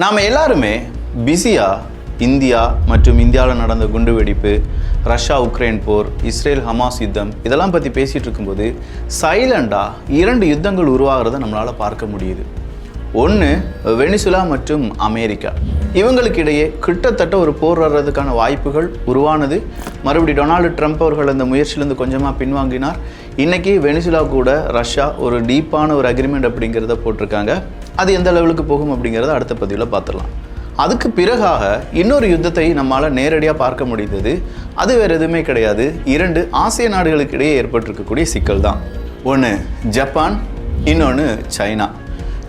நாம் எல்லாருமே பிஸியாக இந்தியா மற்றும் இந்தியாவில் நடந்த குண்டுவெடிப்பு, ரஷ்யா உக்ரைன் போர், இஸ்ரேல் ஹமாஸ் யுத்தம் இதெல்லாம் பற்றி பேசிகிட்டு இருக்கும்போது சைலண்டாக 2 யுத்தங்கள் உருவாகிறத நம்மளால் பார்க்க முடியுது. ஒன்று வெனிசுலா மற்றும் அமெரிக்கா. இவங்களுக்கு இடையே கிட்டத்தட்ட ஒரு போர் வர்றதுக்கான வாய்ப்புகள் உருவானது. மறுபடியும் டொனால்டு ட்ரம்ப் அவர்கள் அந்த முயற்சியிலேருந்து கொஞ்சமாக பின்வாங்கினார். இன்றைக்கி வெனிசுலா கூட ரஷ்யா ஒரு டீப்பான ஒரு அக்ரிமெண்ட் அப்படிங்கிறத போட்டிருக்காங்க. அது எந்த லெவலுக்கு போகும் அப்படிங்கிறத அடுத்த பதிவில் பார்த்துடலாம். அதுக்கு பிறகாக இன்னொரு யுத்தத்தை நம்மளால் நேரடியாக பார்க்க முடிந்தது. அது வேறு எதுவுமே கிடையாது, 2 ஆசிய நாடுகளுக்கு இடையே ஏற்பட்டிருக்கக்கூடிய சிக்கல் தான். ஒன்று ஜப்பான், இன்னொன்று சைனா.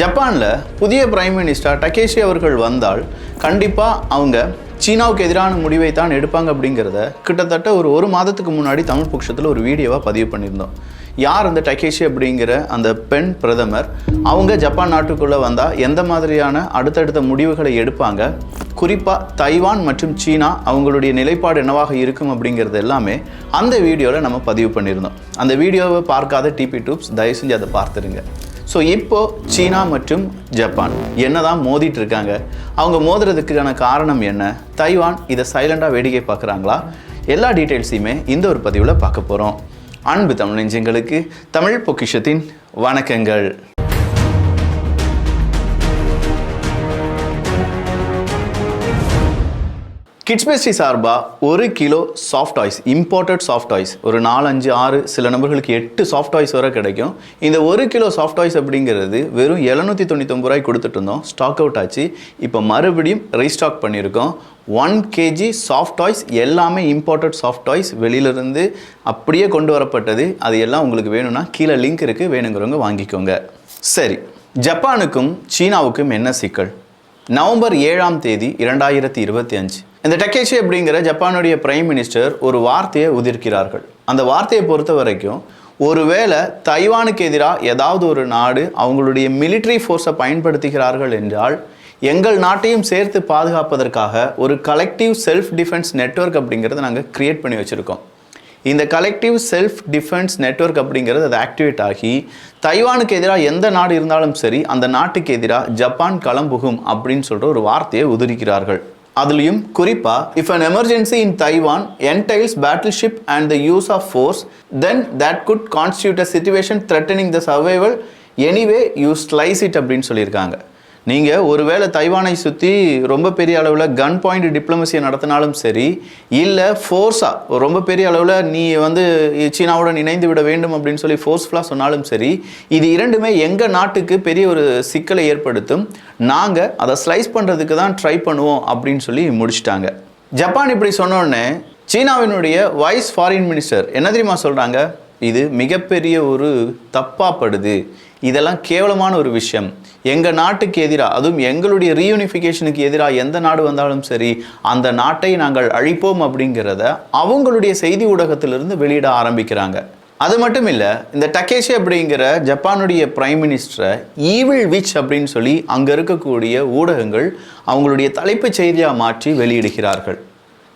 ஜப்பானில் புதிய பிரைம் மினிஸ்டர் டகேஷி அவர்கள் வந்தால் கண்டிப்பாக அவங்க சீனாவுக்கு எதிரான முடிவை தான் எடுப்பாங்க அப்படிங்கிறத கிட்டத்தட்ட ஒரு மாதத்துக்கு முன்னாடி தமிழ் பட்சத்தில் ஒரு வீடியோவாக பதிவு பண்ணியிருந்தோம். யார் அந்த டகேஷி அப்படிங்கிற அந்த பெண் பிரதமர், அவங்க ஜப்பான் நாட்டுக்குள்ளே வந்தால் எந்த மாதிரியான அடுத்தடுத்த முடிவுகளை எடுப்பாங்க, குறிப்பாக தைவான் மற்றும் சீனா அவங்களுடைய நிலைப்பாடு என்னவாக இருக்கும் அப்படிங்கிறது எல்லாமே அந்த வீடியோவில் நம்ம பதிவு பண்ணியிருந்தோம். அந்த வீடியோவை பார்க்காத டிபி டியூப்ஸ் தயவு செஞ்சு அதை பார்த்துருங்க. ஸோ இப்போது சீனா மற்றும் ஜப்பான் என்னதான் மோதிட்டு இருக்காங்க, அவங்க மோதுறதுக்கான காரணம் என்ன, தைவான் இதை சைலண்டாக வேடிக்கை பார்க்குறாங்களா, எல்லா டீட்டெயில்ஸையுமே இந்த ஒரு பதிவில் பார்க்க போகிறோம். அன்பு தமிழ் நெஞ்சங்களுக்கு தமிழ் பொக்கிஷத்தின் வணக்கங்கள். கிட்ஸ் பெஸ்டி சார்பாக 1 kilo soft toys, imported soft toys, ஒரு 4, 5, 6 சில நபர்களுக்கு 8 சாஃப்ட் டாய்ஸ் வரை கிடைக்கும். இந்த 1 கிலோ சாஃப்ட் டாய்ஸ் அப்படிங்கிறது வெறும் 799 ரூபாய் கொடுத்துட்டு இருந்தோம். ஸ்டாக் அவுட் ஆச்சு. இப்போ மறுபடியும் ரீஸ்டாக் பண்ணியிருக்கோம். 1 kg சாஃப்ட் டாய்ஸ், எல்லாமே இம்போர்ட்டட் சாஃப்ட் டாய்ஸ், வெளியிலிருந்து அப்படியே கொண்டு வரப்பட்டது. அது எல்லாம் உங்களுக்கு வேணும்னா கீழே லிங்க் இருக்குது, வேணுங்கிறவங்க வாங்கிக்கோங்க. சரி, ஜப்பானுக்கும் சீனாவுக்கும் என்ன சிக்கல்? நவம்பர் 7ஆம் தேதி 2025 இந்த டகேஷி அப்படிங்கிற ஜப்பானுடைய பிரைம் மினிஸ்டர் ஒரு வார்த்தையை உதிர்க்கிறார்கள். அந்த வார்த்தையை பொறுத்த வரைக்கும், ஒருவேளை தைவானுக்கு எதிராக ஏதாவது ஒரு நாடு அவங்களுடைய மிலிட்ரி ஃபோர்ஸை பயன்படுத்துகிறார்கள் என்றால் எங்கள் நாட்டையும் சேர்த்து பாதுகாப்பதற்காக ஒரு கலெக்டிவ் செல்ஃப் டிஃபென்ஸ் நெட்வொர்க் அப்படிங்கிறத நாங்கள் க்ரியேட் பண்ணி வச்சுருக்கோம். இந்த கலெக்டிவ் செல்ஃப் டிஃபென்ஸ் நெட்வொர்க் அப்படிங்கிறது அது ஆக்டிவேட் ஆகி தைவானுக்கு எதிராக எந்த நாடு இருந்தாலும் சரி அந்த நாட்டுக்கு எதிராக ஜப்பான் களம்புகும் அப்படின்னு சொல்கிற ஒரு வார்த்தையை உதிரிக்கிறார்கள். அதுலேயும் குறிப்பாக if an emergency in Taiwan entails battleship and the use of force then that could constitute a situation threatening the survival anyway you slice it அப்படின்னு சொல்லியிருக்காங்க. நீங்கள் ஒருவேளை தைவானை சுற்றி ரொம்ப பெரிய அளவில் கன் பாயிண்ட் டிப்ளமசியை நடத்தினாலும் சரி, இல்லை ஃபோர்ஸாக ரொம்ப பெரிய அளவில் நீ சீனாவுடன் இணைந்து விட வேண்டும் அப்படின்னு சொல்லி ஃபோர்ஸ்ஃபுல்லாக சொன்னாலும் சரி, இது 2மே எங்கள் நாட்டுக்கு பெரிய ஒரு சிக்கலை ஏற்படுத்தும், நாங்கள் அதை ஸ்லைஸ் பண்ணுறதுக்கு தான் ட்ரை பண்ணுவோம் அப்படின்னு சொல்லி முடிச்சிட்டாங்க. ஜப்பான் இப்படி சொன்னோடனே சீனாவினுடைய வைஸ் ஃபாரின் மினிஸ்டர் என்ன தெரியுமா சொல்கிறாங்க? இது மிகப்பெரிய ஒரு தப்பாப்படுது, இதெல்லாம் கேவலமான ஒரு விஷயம், எங்கள் நாட்டுக்கு எதிராக, அதுவும் எங்களுடைய ரீயூனிஃபிகேஷனுக்கு எதிராக எந்த நாடு வந்தாலும் சரி அந்த நாட்டை நாங்கள் அழிப்போம் அப்படிங்கிறத அவங்களுடைய செய்தி ஊடகத்திலிருந்து வெளியிட ஆரம்பிக்கிறாங்க. அது மட்டும் இல்லை, இந்த டகேஷி அப்படிங்கிற ஜப்பானுடைய பிரைம் மினிஸ்டரை ஈவில் விச் அப்படின்னு சொல்லி அங்கே இருக்கக்கூடிய ஊடகங்கள் அவங்களுடைய தலைப்புச் செய்தியாக மாற்றி வெளியிடுகிறார்கள்.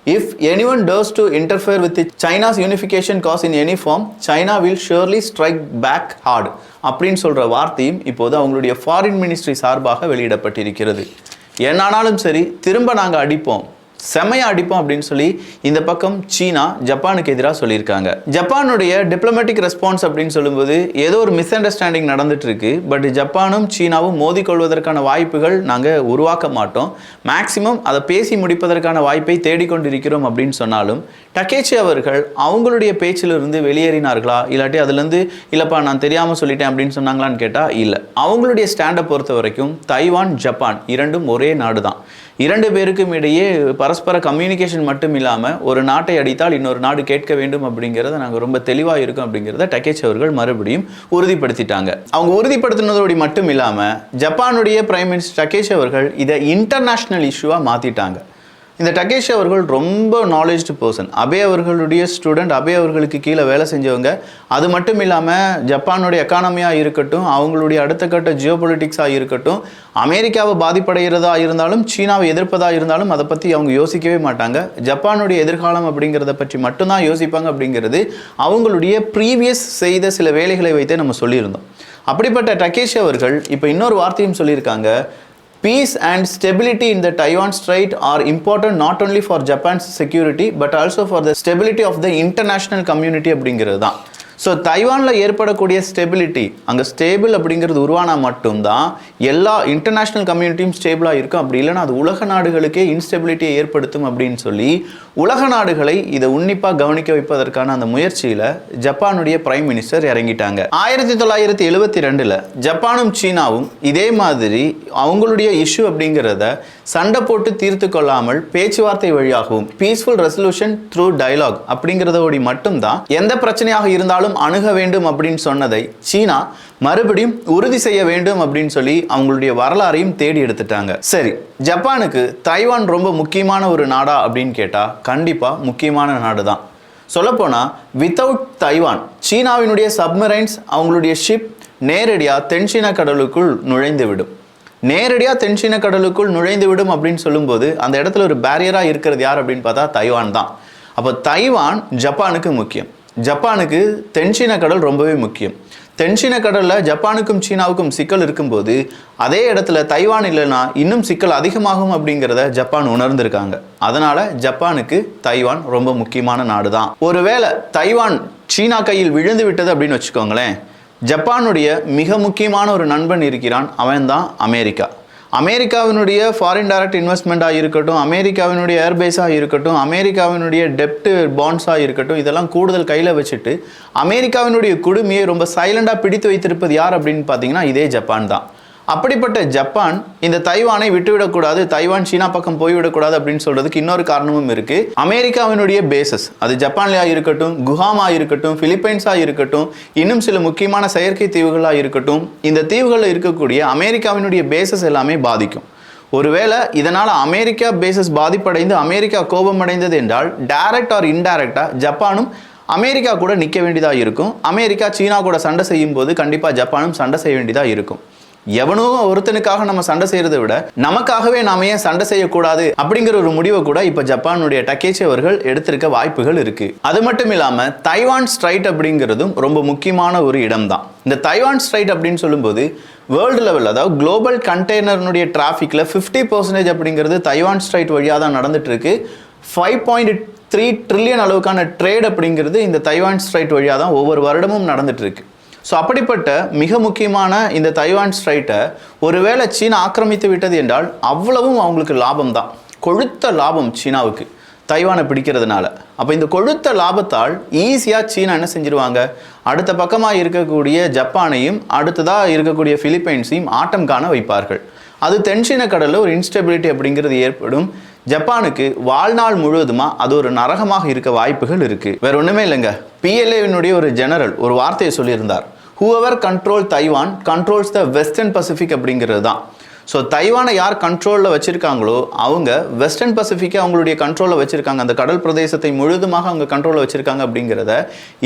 If anyone dares to interfere with China's unification cause in any form, China will surely strike back hard அப்படின்னு சொல்கிற வார்த்தையும் இப்போது அவங்களுடைய ஃபாரின் மினிஸ்ட்ரி சார்பாக வெளியிடப்பட்டிருக்கிறது. என்னானாலும் சரி திரும்ப நாங்கள் அடிப்போம், செமையாக அடிப்போம் அப்படின்னு சொல்லி இந்த பக்கம் சீனா ஜப்பானுக்கு எதிராக சொல்லியிருக்காங்க. ஜப்பானுடைய டிப்ளமேட்டிக் ரெஸ்பான்ஸ் அப்படின்னு சொல்லும்போது ஏதோ ஒரு மிஸ் அண்டர்ஸ்டாண்டிங் நடந்துட்டு இருக்கு. பட் ஜப்பானும் சீனாவும் மோதிக்கொள்வதற்கான வாய்ப்புகள் நாங்கள் உருவாக்க மாட்டோம், மேக்சிமம் அதை பேசி முடிப்பதற்கான வாய்ப்பை தேடிக்கொண்டிருக்கிறோம் அப்படின்னு சொன்னாலும் டகேஷி அவர்கள் அவங்களுடைய பேச்சிலிருந்து வெளியேறினார்களா, இல்லாட்டி அதுலேருந்து இல்லைப்பா நான் தெரியாமல் சொல்லிட்டேன் அப்படின்னு சொன்னாங்களான்னு கேட்டால் இல்லை. அவங்களுடைய ஸ்டாண்டை பொறுத்த வரைக்கும் தைவான் ஜப்பான் 2ம் ஒரே நாடு தான். 2 பேருக்கும் இடையே பரஸ்பர கம்யூனிகேஷன் மட்டும் இல்லாமல் ஒரு நாட்டை அடித்தால் இன்னொரு நாடு கேட்க வேண்டும் அப்படிங்கிறத நாங்கள் ரொம்ப தெளிவாக இருக்கோம் அப்படிங்கிறத டகேஷி அவர்கள் மறுபடியும் உறுதிப்படுத்திட்டாங்க. அவங்க உறுதிப்படுத்தினதோடு மட்டும் இல்லாமல் ஜப்பானுடைய பிரைம் மினிஸ்டர் டகேஷி அவர்கள் இதை இன்டர்நேஷ்னல் இஷ்யூவாக மாற்றிட்டாங்க. இந்த டகேஷி அவர்கள் ரொம்ப நாலேஜ்டு பர்சன், அபே அவர்களுடைய ஸ்டூடெண்ட், அபே அவர்களுக்கு கீழே வேலை செஞ்சவங்க. அது மட்டும் இல்லாமல் ஜப்பானுடைய எக்கானமியாக இருக்கட்டும், அவங்களுடைய அடுத்த கட்ட ஜியோ பொலிட்டிக்ஸாக இருக்கட்டும், அமெரிக்காவை பாதிப்படைகிறதா இருந்தாலும் சீனாவை எதிர்ப்பதாக இருந்தாலும் அதை பற்றி அவங்க யோசிக்கவே மாட்டாங்க. ஜப்பானுடைய எதிர்காலம் அப்படிங்கிறத பற்றி மட்டும்தான் யோசிப்பாங்க அப்படிங்கிறது அவங்களுடைய ப்ரீவியஸ் செய்த சில வேலைகளை வைத்தே நம்ம சொல்லியிருந்தோம். அப்படிப்பட்ட டகேஷி அவர்கள் இப்போ இன்னொரு வார்த்தையும் சொல்லியிருக்காங்க, Peace and stability in the Taiwan Strait are important not only for Japan's security but also for the stability of the international community அப்படிங்கிறது தான். ஸோ தைவானில் ஏற்படக்கூடிய ஸ்டெபிலிட்டி, அங்கே ஸ்டேபிள் அப்படிங்கிறது உருவானா மட்டும்தான் எல்லா இன்டர்நேஷ்னல் கம்யூனிட்டியும் ஸ்டேபிளாக இருக்கும். அப்படி இல்லைன்னா அது உலக நாடுகளுக்கே இன்ஸ்டெபிலிட்டியை ஏற்படுத்தும் அப்படின்னு சொல்லி உலக நாடுகளை இதை உன்னிப்பாக கவனிக்க வைப்பதற்கான அந்த முயற்சியில் ஜப்பானுடைய பிரைம் மினிஸ்டர் இறங்கிட்டாங்க. 1972 ஜப்பானும் சீனாவும் இதே மாதிரி அவங்களுடைய இஷ்யூ அப்படிங்கிறத சண்டை போட்டு தீர்த்து கொள்ளாமல் பேச்சுவார்த்தை வழியாகவும் பீஸ்ஃபுல் ரெசல்யூஷன் த்ரூ டயலாக் அப்படிங்கிறதோடி மட்டும்தான் எந்த பிரச்சனையாக இருந்தாலும் அணுக வேண்டும் அப்படின்னு சொன்னதை சீனா மறுபடியும் உறுதி செய்ய வேண்டும் அப்படின்னு சொல்லி அவங்களுடைய வரலாறையும் தேடி எடுத்துட்டாங்க. சரி, ஜப்பானுக்கு தைவான் ரொம்ப முக்கியமான ஒரு நாடா அப்படின்னு கேட்டா கண்டிப்பா முக்கியமான நாடு தான். சொல்லப்போனால் வித்தவுட் தைவான் சீனாவினுடைய சப்மரைன்ஸ் அவங்களுடைய ஷிப் நேரடியாக தென்சீன கடலுக்குள் நுழைந்து விடும். நேரடியாக தென்சீன கடலுக்குள் நுழைந்து விடும் அப்படின்னு சொல்லும்போது அந்த இடத்துல ஒரு பேரியராக இருக்கிறது யார் அப்படின்னு பார்த்தா தைவான் தான். அப்போ தைவான் ஜப்பானுக்கு முக்கியம். ஜப்பானுக்கு தென்சீன கடல் ரொம்பவே முக்கியம். தென்சீன கடலில் ஜப்பானுக்கும் சீனாவுக்கும் சிக்கல் இருக்கும்போது அதே இடத்துல தைவான் இல்லைன்னா இன்னும் சிக்கல் அதிகமாகும் அப்படிங்கிறத ஜப்பான் உணர்ந்திருக்காங்க. அதனால் ஜப்பானுக்கு தைவான் ரொம்ப முக்கியமான நாடு தான். ஒருவேளை தைவான் சீனா கையில் விழுந்து விட்டது அப்படின்னு வச்சுக்கோங்களேன், ஜப்பானுடைய மிக முக்கியமான ஒரு நண்பன் இருக்கிறான், அவன் தான் அமெரிக்கா. அமெரிக்காவினுடைய ஃபாரின் டைரக்ட் இன்வெஸ்ட்மெண்ட்டாக இருக்கட்டும், அமெரிக்காவினுடைய ஏர்பேஸாக இருக்கட்டும், அமெரிக்காவினுடைய டெப்ட் பாண்ட்ஸாக இருக்கட்டும், இதெல்லாம் கூடுதல் கையில் வச்சுட்டு அமெரிக்காவினுடைய குடுமையை ரொம்ப சைலண்டாக பிடித்து வைத்திருப்பது யார் அப்படின்னு பார்த்தீங்கன்னா இதே ஜப்பான் தான். அப்படிப்பட்ட ஜப்பான் இந்த தைவானை விட்டுவிடக்கூடாது, தைவான் சீனா பக்கம் போய்விடக்கூடாது அப்படின்னு சொல்றதுக்கு இன்னொரு காரணமும் இருக்கு. அமெரிக்காவினுடைய பேசஸ், அது ஜப்பான்லயா இருக்கட்டும், குஹாமா இருக்கட்டும், பிலிப்பைன்ஸா இருக்கட்டும், இன்னும் சில முக்கியமான செயற்கை தீவுகளா இருக்கட்டும், இந்த தீவுகளில் இருக்கக்கூடிய அமெரிக்காவினுடைய பேசஸ் எல்லாமே பாதிக்கும். ஒருவேளை இதனால் அமெரிக்கா பேசஸ் பாதிப்படைந்து அமெரிக்கா கோபமடைந்தது என்றால் டைரக்ட் ஆர் இன்டைரக்டா ஜப்பானும் அமெரிக்கா கூட நிற்க வேண்டியதாக இருக்கும். அமெரிக்கா சீனா கூட சண்டை செய்யும் போது கண்டிப்பாக ஜப்பானும் சண்டை செய்ய வேண்டியதாக இருக்கும். எவனோ ஒருத்தனுக்காக நம்ம சண்டை செய்யறதை விட நமக்காகவே நாம ஏன் சண்டை செய்யக்கூடாது அப்படிங்கிற ஒரு முடிவை கூட இப்ப ஜப்பானுடைய டக்கேச்சி அவர்கள் எடுத்திருக்க வாய்ப்புகள் இருக்கு. அது மட்டும் இல்லாம தைவான் ஸ்ட்ரைட் அப்படிங்கிறதும் ரொம்ப முக்கியமான ஒரு இடம் தான். இந்த தைவான் ஸ்ட்ரைட் அப்படின்னு சொல்லும்போது வேர்ல்டு லெவல், அதாவது குளோபல் கண்டெய்னருடைய டிராஃபிக்ல 50% அப்படிங்கிறது தைவான் ஸ்ட்ரைட் வழியாக தான் நடந்துட்டு இருக்கு. 5.3 ட்ரில்லியன் அளவுக்கான ட்ரேட் அப்படிங்கிறது இந்த தைவான் ஸ்ட்ரைட் வழியாக தான் ஒவ்வொரு வருடமும் நடந்துட்டு இருக்கு. ஸோ அப்படிப்பட்ட மிக முக்கியமான இந்த தைவான் ஸ்ட்ரைட்டை ஒருவேளை சீனா ஆக்கிரமித்து விட்டது என்றால் அவ்வளவும் அவங்களுக்கு லாபம் தான், கொழுத்த லாபம் சீனாவுக்கு தைவானை பிடிக்கிறதுனால. அப்போ இந்த கொழுத்த லாபத்தால் ஈஸியாக சீனா என்ன செஞ்சிருவாங்க, அடுத்த பக்கமாக இருக்கக்கூடிய ஜப்பானையும் அடுத்ததாக இருக்கக்கூடிய பிலிப்பைன்ஸையும் ஆட்டம் காண வைப்பார்கள். அது தென்சீன கடலில் ஒரு இன்ஸ்டெபிலிட்டி அப்படிங்கிறது ஏற்படும். ஜப்பானுக்கு வாழ்நாள் முழுவதுமாக அது ஒரு நரகமாக இருக்க வாய்ப்புகள் இருக்குது. வேற ஒன்றுமே இல்லைங்க, PLAவினுடைய ஒரு ஜெனரல் ஒரு வார்த்தையை சொல்லியிருந்தார், whoever control Taiwan controls the Western Pacific அப்படிங்கிறது தான். ஸோ தைவானை யார் கண்ட்ரோலில் வச்சுருக்காங்களோ அவங்க வெஸ்டர்ன் பசிபிக்கை அவங்களுடைய கண்ட்ரோலில் வச்சுருக்காங்க, அந்த கடல் பிரதேசத்தை முழுதுமாக அவங்க கண்ட்ரோலில் வச்சுருக்காங்க அப்படிங்கிறத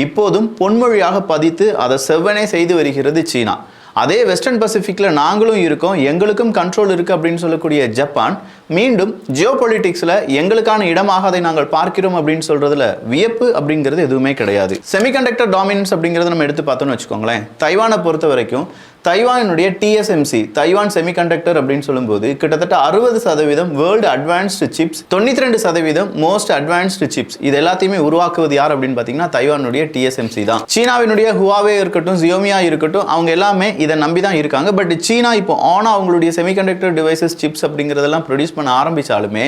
இப்போதும் பொன்மொழியாக பதித்து அதை செவ்வனே செய்து வருகிறது சீனா. அதே வெஸ்டர்ன் பசிபிக்கில் நாங்களும் இருக்கோம், எங்களுக்கும் கண்ட்ரோல் இருக்குது அப்படின்னு சொல்லக்கூடிய ஜப்பான் மீண்டும் ஜியோ பொலிட்டிக்ஸில் எங்களுக்கான இடமாக அதை நாங்கள் பார்க்கிறோம் அப்படின்னு சொல்கிறதுல வியப்பு அப்படிங்கிறது எதுவுமே கிடையாது. செமிகண்டக்டர் டாமினன்ஸ் அப்படிங்கிறத நம்ம எடுத்து பார்த்தோன்னு வச்சுக்கோங்களேன், தைவானை பொறுத்த வரைக்கும் தைவானுடைய TSMC தைவான் செமிகண்டக்டர் அப்படின்னு சொல்லும்போது கிட்டத்தட்ட 60% world advanced chips, 92% most advanced chips, இது எல்லாத்தையுமே உருவாக்குவது யார் அப்படின்னு பார்த்தீங்கன்னா தைவானுடைய TSMC தான். சீனாவினுடைய ஹுவாவே இருக்கட்டும், ஜியோமியா இருக்கட்டும், அவங்க எல்லாமே இதை நம்பி தான் இருக்காங்க. பட் சீனா இப்போ அவங்களுடைய செமிகண்டக்டர் டிவைசஸ் சிப்ஸ் அப்படிங்கிறதெல்லாம் ப்ரொடியூஸ் பண்ண ஆரம்பித்தாலுமே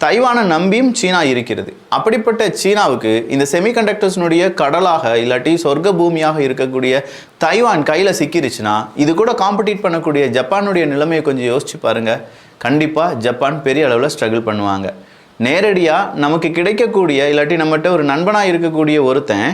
தைவானை நம்பியும் சீனா இருக்கிறது. அப்படிப்பட்ட சீனாவுக்கு இந்த செமிகண்டக்டர்ஸ்னுடைய கடலாக இல்லாட்டி சொர்க்க பூமியாக இருக்கக்கூடிய தைவான் கையில் சிக்கிருச்சுன்னா இது கூட காம்படிட் பண்ணக்கூடிய ஜப்பானுடைய நிலைமையை கொஞ்சம் யோசிச்சு பாருங்க. கண்டிப்பாக ஜப்பான் பெரிய அளவில் ஸ்ட்ரகிள் பண்ணுவாங்க. நேரடியாக நமக்கு கிடைக்கக்கூடிய இல்லாட்டி நம்மகிட்ட ஒரு நண்பனாக இருக்கக்கூடிய ஒருத்தன்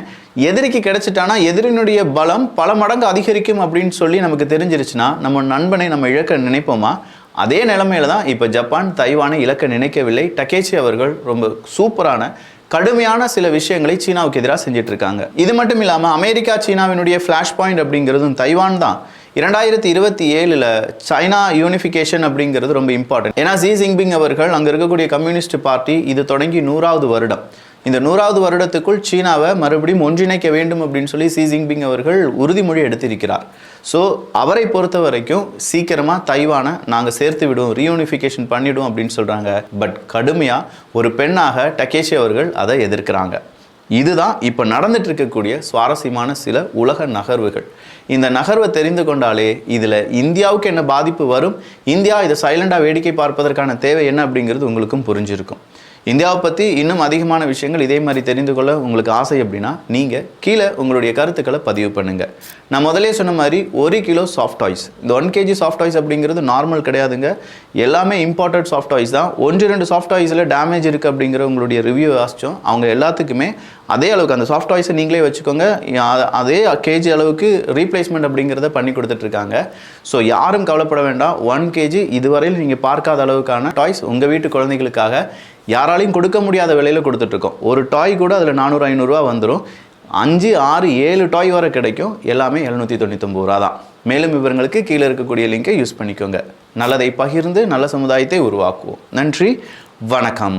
எதிரிக்கு கிடைச்சிட்டானா எதிரினுடைய பலம் பல மடங்கு அதிகரிக்கும் அப்படின்னு சொல்லி நமக்கு தெரிஞ்சிருச்சுன்னா நம்ம நண்பனை நம்ம இழக்க நினைப்போமா? அதே நிலைமையில தான் இப்போ ஜப்பான் தைவானை இழக்க நினைக்கவில்லை. டக்கேச்சி அவர்கள் ரொம்ப சூப்பரான கடுமையான சில விஷயங்களை சீனாவுக்கு எதிராக செஞ்சுட்டு இருக்காங்க. இது மட்டும் இல்லாமல் அமெரிக்கா சீனாவினுடைய ஃப்ளாஷ் பாயிண்ட் அப்படிங்கிறதும் தைவான் தான். 2027 சைனா யூனிஃபிகேஷன் அப்படிங்கிறது ரொம்ப இம்பார்ட்டன்ட். ஏன்னா ஜி ஜின்பிங் அவர்கள் அங்கே இருக்கக்கூடிய கம்யூனிஸ்ட் பார்ட்டி இது தொடங்கி 100வது வருடம். இந்த 100வது வருடத்துக்குள் சீனாவை மறுபடியும் ஒன்றிணைக்க வேண்டும் அப்படின்னு சொல்லி ஷி ஜின்பிங் அவர்கள் உறுதிமொழி எடுத்திருக்கிறார். ஸோ அவரை பொறுத்த வரைக்கும் சீக்கிரமாக தைவானை நாங்கள் சேர்த்து விடுவோம், ரீயூனிஃபிகேஷன் பண்ணிவிடுவோம் அப்படின்னு சொல்கிறாங்க. பட் கடுமையாக ஒரு பெண்ணாக டகேஷி அவர்கள் அதை எதிர்க்கிறாங்க. இதுதான் இப்போ நடந்துட்டு இருக்கக்கூடிய சுவாரஸ்யமான சில உலக நகர்வுகள். இந்த நகர்வை தெரிந்து கொண்டாலே இதில் இந்தியாவுக்கு என்ன பாதிப்பு வரும், இந்தியா இதை சைலண்டாக வேடிக்கை பார்ப்பதற்கான தேவை என்ன அப்படிங்கிறது உங்களுக்கும் புரிஞ்சிருக்கும். இந்தியாவை பற்றி இன்னும் அதிகமான விஷயங்கள் இதே மாதிரி தெரிந்து கொள்ள உங்களுக்கு ஆசை அப்படின்னா நீங்கள் கீழே உங்களுடைய கருத்துக்களை பதிவு பண்ணுங்கள். நான் முதலே சொன்ன மாதிரி 1 கிலோ சாஃப்ட் டாய்ஸ், இந்த 1 kg சாஃப்ட் டாய்ஸ் அப்படிங்கிறது நார்மல் கிடையாதுங்க. எல்லாமே இம்பார்ட்டட் சாஃப்ட் டாய்ஸ் தான். 1-2 சாஃப்ட் டாய்ஸில் டேமேஜ் இருக்குது அப்படிங்கிற உங்களுடைய ரிவ்யூ வாசித்தோம். அவங்க எல்லாத்துக்குமே அதே அளவுக்கு அந்த சாஃப்ட் டாய்ஸை நீங்களே வச்சுக்கோங்க, அதே கேஜி அளவுக்கு ரீப்ளேஸ்மெண்ட் அப்படிங்கிறத பண்ணி கொடுத்துட்ருக்காங்க. ஸோ யாரும் கவலைப்பட வேண்டாம். 1 kg இதுவரையில் நீங்கள் பார்க்காத அளவுக்கான டாய்ஸ் உங்கள் வீட்டு குழந்தைகளுக்காக யாராலையும் கொடுக்க முடியாத விலையில் கொடுத்துட்ருக்கோம். ஒரு டாய் கூட அதில் 400-500 வந்துடும். 5, 6, 7 டாய் வரை கிடைக்கும். எல்லாமே 799 தான். மேலும் விவரங்களுக்கு கீழே இருக்கக்கூடிய லிங்கை யூஸ் பண்ணிக்கோங்க. நல்லதை பகிர்ந்து நல்ல சமுதாயத்தை உருவாக்குவோம். நன்றி, வணக்கம்.